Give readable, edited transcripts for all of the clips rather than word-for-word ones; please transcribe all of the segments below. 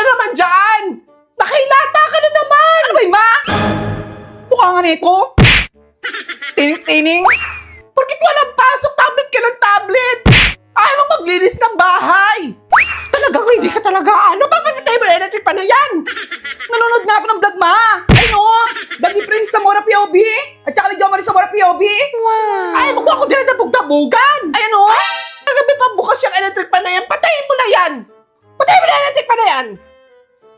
na naman dyan? Nakahilata ka na naman! Ano ba yun, ma? Mukha nga nito. Tining-tining. Porkit walang pasok, tablet ka ng tablet! Ayaw mo maglinis ng bahay! Talagang hindi ka talaga ano? Papapatay mo na electric pa na yan! Nanonood nga ako ng vlog, ma. Ay, no. Vlog ni Princess Zamora POV. At saka ni Jomari Zamora POV. Wow. Ayaw mo ako dinadabog-dabugan! Ay, ano? Kagabi pa bukas yung electric pa na yan, patayin mo na yan! Patayin mo na yung electric pa na yan!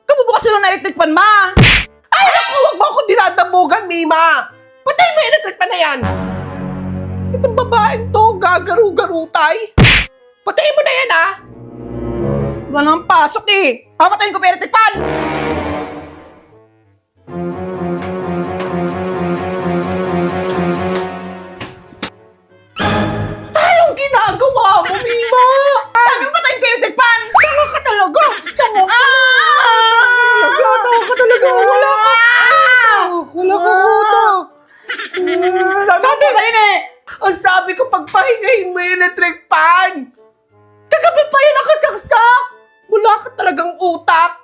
Kabubukas yun ng electric pan, ma. Ay, naku, huwag mo ako dinadabugan, Mima! Patayin mo yung electric pa na yan! Itong babaeng to, gagaru-garutay! Patayin mo na yan, ha! Wala nang pasok, eh. Papatayin ko pa yung electric pan. Anong ginagawa mo, Mima? Sabi mo patayin ko yung electric pan. Tanga ka talaga! Tanga ka! Tanga ka talaga! Wala ka utak! Sabi ko yun, eh. Ang sabi ko, pagpahingahin mo yung electric pan! Kagabi pa yan nakasaksak! Wala ka talagang utak!